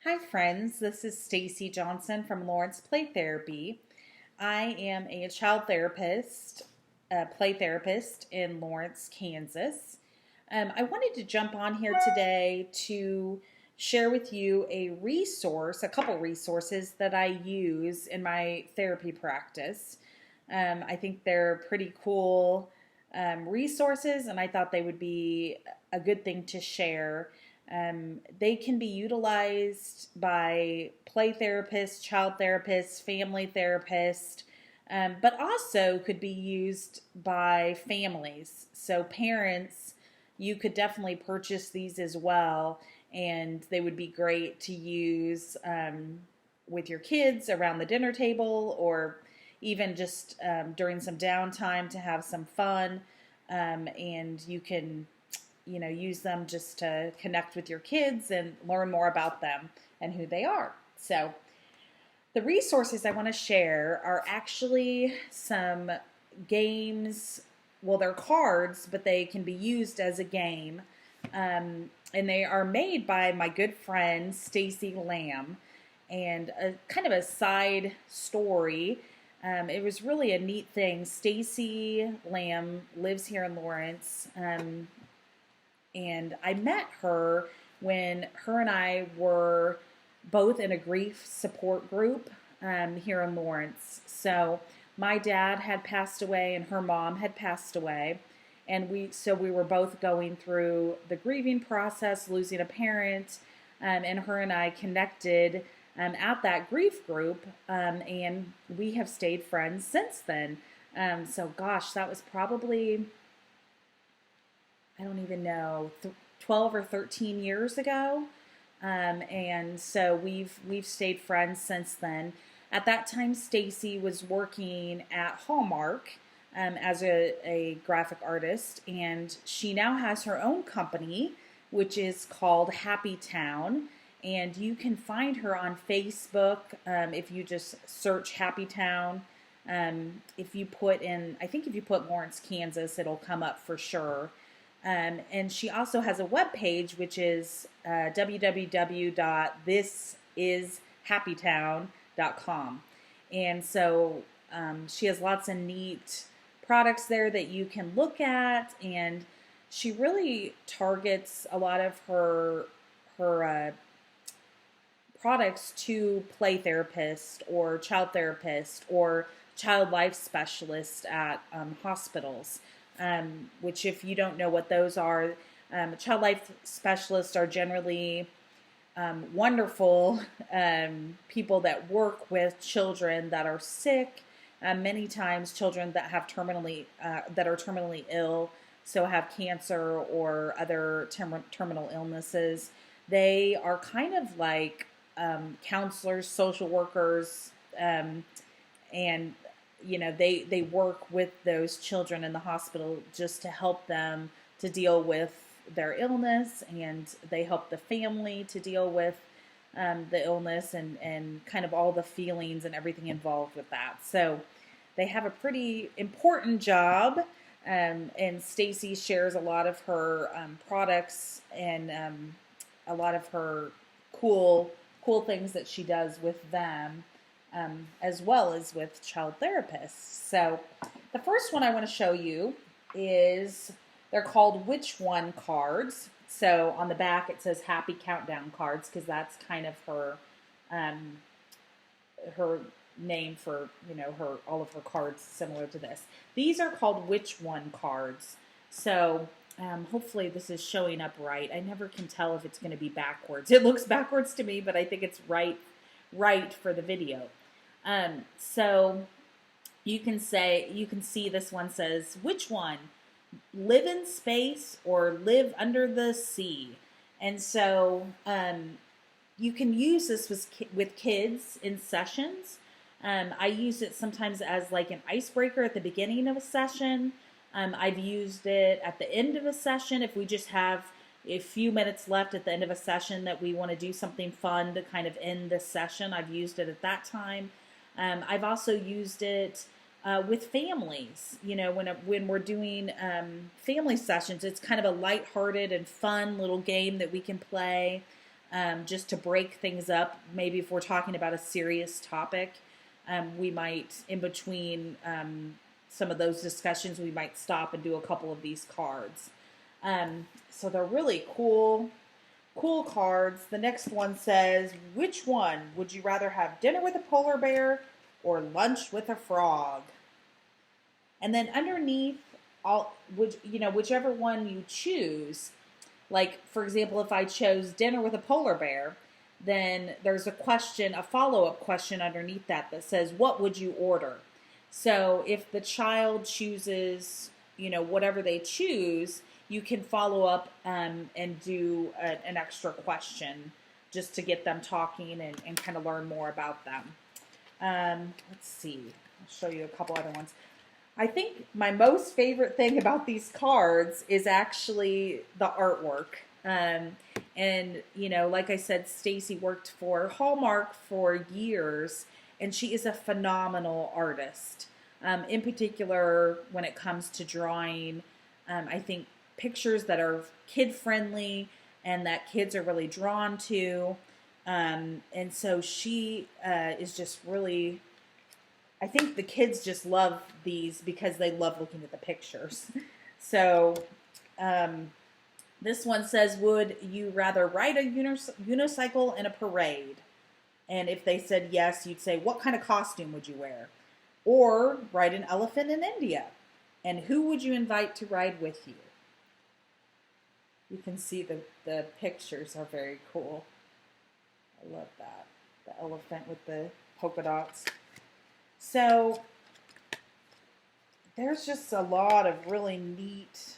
Hi friends, this is Stacy Johnson from Lawrence Play Therapy. I am a child therapist, play therapist in Lawrence, Kansas. I wanted to jump on here today to share with you a couple resources that I use in my therapy practice. I think they're pretty cool resources, and I thought they would be a good thing to share. They can be utilized by play therapists, child therapists, family therapists, but also could be used by families. So, parents, you could definitely purchase these as well, and they would be great to use with your kids around the dinner table or even just during some downtime to have some fun. And you can use them just to connect with your kids and learn more about them and who they are. So the resources I want to share are actually some games. Well, they're cards, but they can be used as a game. And they are made by my good friend Stacy Lamb. And a kind of a side story. It was really a neat thing. Stacy Lamb lives here in Lawrence. And I met her when her and I were both in a grief support group here in Lawrence. So my dad had passed away and her mom had passed away. And we were both going through the grieving process, losing a parent, and her and I connected at that grief group, and we have stayed friends since then. So gosh, that was probably, I don't even know, 12 or 13 years ago. And so we've stayed friends since then. At that time, Stacy was working at Hallmark as a graphic artist, and she now has her own company, which is called Happytown. And you can find her on Facebook if you just search Happytown. If you put in, I think if you put Lawrence, Kansas, it'll come up for sure. And she also has a webpage, which is www.thisishappytown.com. And so she has lots of neat products there that you can look at. And she really targets a lot of her products to play therapists or child therapists or child life specialists at hospitals. Which, if you don't know what those are, child life specialists are generally wonderful people that work with children that are sick. Many times, children that have that are terminally ill, so have cancer or other terminal illnesses. They are kind of like counselors, social workers, and they work with those children in the hospital just to help them to deal with their illness, and they help the family to deal with the illness and kind of all the feelings and everything involved with that. So they have a pretty important job, and Stacy shares a lot of her products and a lot of her cool things that she does with them. As well as with child therapists. So the first one I want to show you is, they're called Which One cards. So on the back it says Happy Countdown cards, because that's kind of her name for her, all of her cards similar to this. These are called Which One cards. So hopefully this is showing up right. I never can tell if it's going to be backwards. It looks backwards to me, but I think it's right for the video. So you can see this one says, which one? Live in space or live under the sea? And so you can use this with kids in sessions. I use it sometimes as like an icebreaker at the beginning of a session. I've used it at the end of a session if we just have a few minutes left at the end of a session that we want to do something fun to kind of end the session. I've used it at that time. I've also used it with families. When we're doing family sessions, it's kind of a lighthearted and fun little game that we can play. just to break things up. Maybe if we're talking about a serious topic, we might, in between some of those discussions, we might stop and do a couple of these cards. So they're really cool cards. The next one says, which one would you rather have, dinner with a polar bear or lunch with a frog? And then underneath, whichever one you choose, like for example, if I chose dinner with a polar bear, then there's a follow-up question underneath that says, what would you order? So if the child chooses, whatever they choose, you can follow up and do an extra question just to get them talking and kind of learn more about them. Let's see. I'll show you a couple other ones. I think my most favorite thing about these cards is actually the artwork. And, like I said, Stacy worked for Hallmark for years, and she is a phenomenal artist. In particular, when it comes to drawing, I think pictures that are kid-friendly and that kids are really drawn to. And so she is just really... I think the kids just love these because they love looking at the pictures. So this one says, would you rather ride a unicycle in a parade? And if they said yes, you'd say, what kind of costume would you wear? Or ride an elephant in India? And who would you invite to ride with you? You can see the pictures are very cool. I love that. The elephant with the polka dots. So there's just a lot of really neat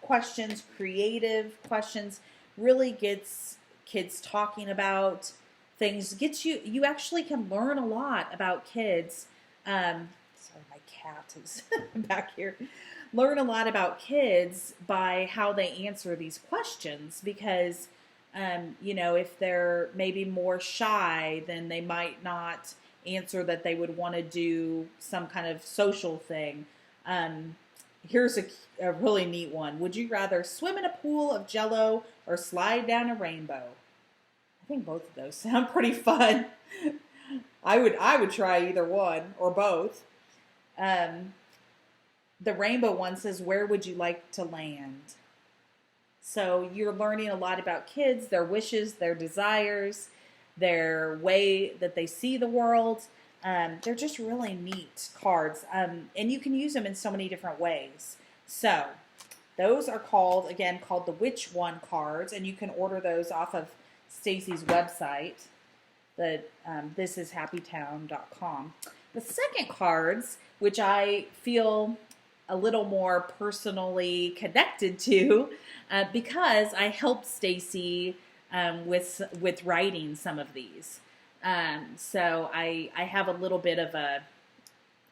questions, creative questions, really gets kids talking about things, you actually can learn a lot about kids. Sorry, my cat is back here. Learn a lot about kids by how they answer these questions because, if they're maybe more shy, then they might not answer that they would want to do some kind of social thing. Here's a really neat one. Would you rather swim in a pool of Jell-O or slide down a rainbow? I think both of those sound pretty fun. I would try either one or both. The rainbow one says, where would you like to land? So you're learning a lot about kids, their wishes, their desires, their way that they see the world. They're just really neat cards. And you can use them in so many different ways. So those are called the Which One cards, and you can order those off of Stacy's website. This is happytown.com. The second cards, which I feel a little more personally connected to, because I helped Stacy with writing some of these. So I have a little bit of a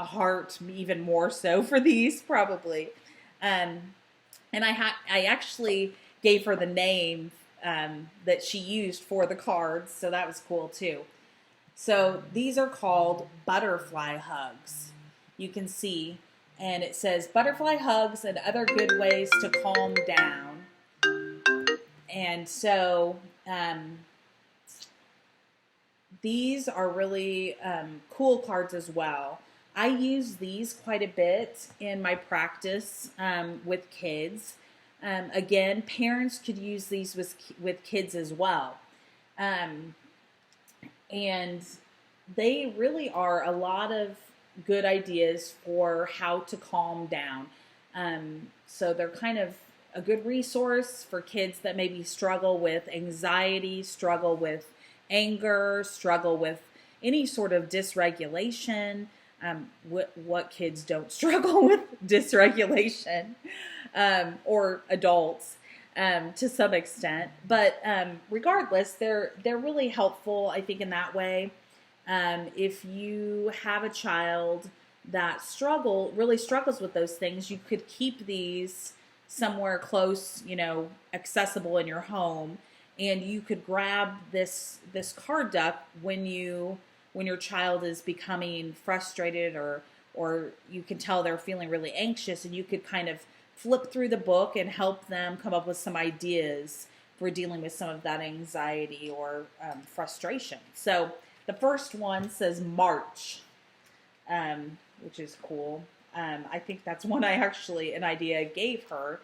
heart, even more so for these probably. And I actually gave her the name that she used for the cards, so that was cool too. So these are called butterfly hugs. You can see, and it says butterfly hugs and other good ways to calm down. And so these are really cool cards as well. I use these quite a bit in my practice with kids. Again, parents could use these with kids as well. And they really are a lot of good ideas for how to calm down. So they're kind of a good resource for kids that maybe struggle with anxiety, struggle with anger, struggle with any sort of dysregulation. What kids don't struggle with dysregulation, or adults to some extent. But regardless, they're really helpful, I think, in that way. If you have a child that really struggles with those things, you could keep these somewhere close, accessible in your home, and you could grab this card deck when your child is becoming frustrated or you can tell they're feeling really anxious, and you could kind of flip through the book and help them come up with some ideas for dealing with some of that anxiety or frustration. So the first one says March, which is cool. I think that's one an idea I gave her,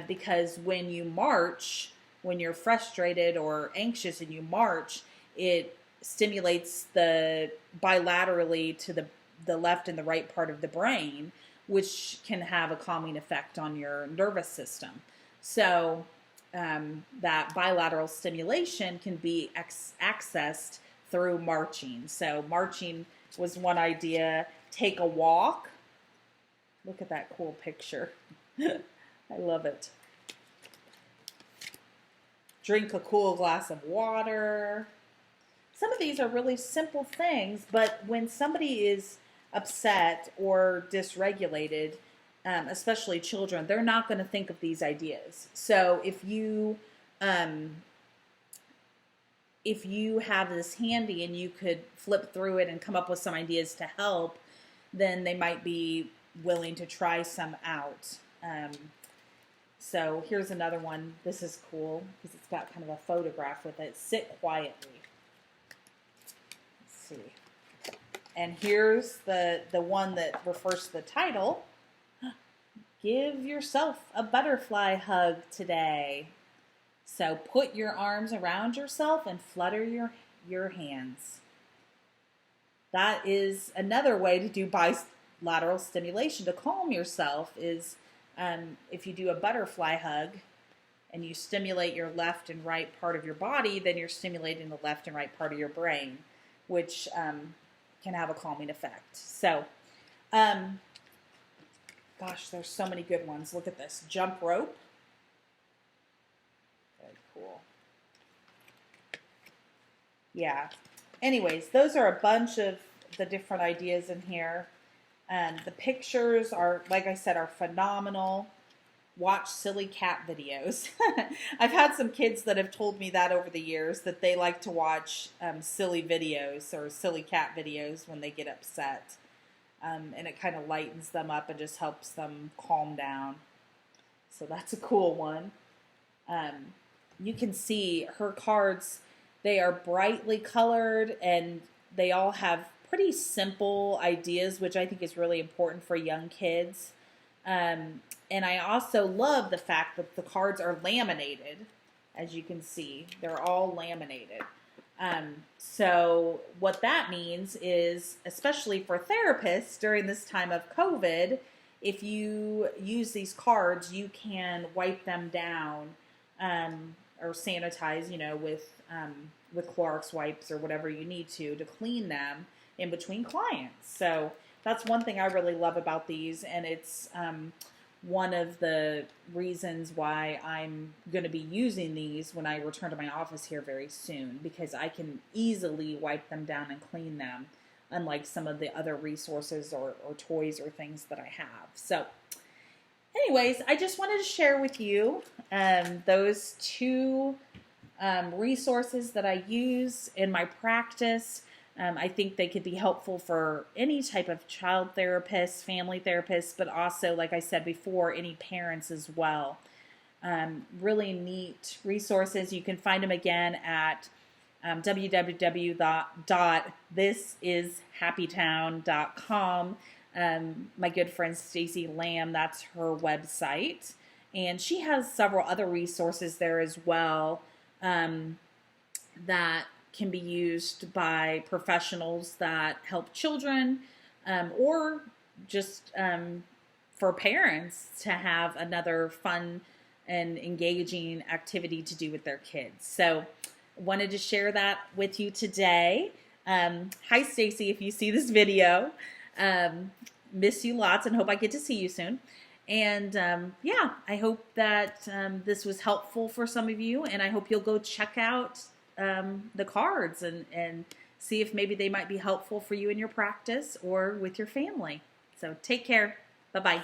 because when you march, when you're frustrated or anxious and you march, it stimulates the bilaterally to the left and the right part of the brain, which can have a calming effect on your nervous system. So that bilateral stimulation can be accessed through marching. So marching was one idea. Take a walk. Look at that cool picture. I love it. Drink a cool glass of water. Some of these are really simple things, but when somebody is upset or dysregulated, especially children, they're not going to think of these ideas. So if you have this handy and you could flip through it and come up with some ideas to help, then they might be willing to try some out. So here's another one. This is cool because it's got kind of a photograph with it. Sit quietly. Let's see. And here's the one that refers to the title. Give yourself a butterfly hug today. So put your arms around yourself and flutter your hands. That is another way to do bilateral stimulation to calm yourself is if you do a butterfly hug and you stimulate your left and right part of your body, then you're stimulating the left and right part of your brain, which can have a calming effect. So, gosh, there's so many good ones. Look at this. Jump rope. Very cool. Yeah. Anyways, those are a bunch of the different ideas in here. The pictures are, like I said, are phenomenal. Watch silly cat videos. I've had some kids that have told me that over the years, that they like to watch silly videos or silly cat videos when they get upset. And it kind of lightens them up and just helps them calm down. So that's a cool one. You can see her cards, they are brightly colored and they all have pretty simple ideas, which I think is really important for young kids. And I also love the fact that the cards are laminated. As you can see, they're all laminated. So what that means is, especially for therapists during this time of COVID, if you use these cards, you can wipe them down or sanitize, with Clorox wipes or whatever you need to clean them in between clients. So that's one thing I really love about these, and it's one of the reasons why I'm going to be using these when I return to my office here very soon, because I can easily wipe them down and clean them, unlike some of the other resources or toys or things that I have. So anyways, I just wanted to share with you those two resources that I use in my practice. I think they could be helpful for any type of child therapist, family therapist, but also, like I said before, any parents as well. Really neat resources. You can find them again at www.thisishappytown.com. My good friend Stacy Lamb, that's her website. And she has several other resources there as well that can be used by professionals that help children or just for parents to have another fun and engaging activity to do with their kids. So wanted to share that with you today. Hi, Stacy, if you see this video. Miss you lots and hope I get to see you soon. And yeah, I hope that this was helpful for some of you, and I hope you'll go check out the cards and see if maybe they might be helpful for you in your practice or with your family. So take care. Bye-bye.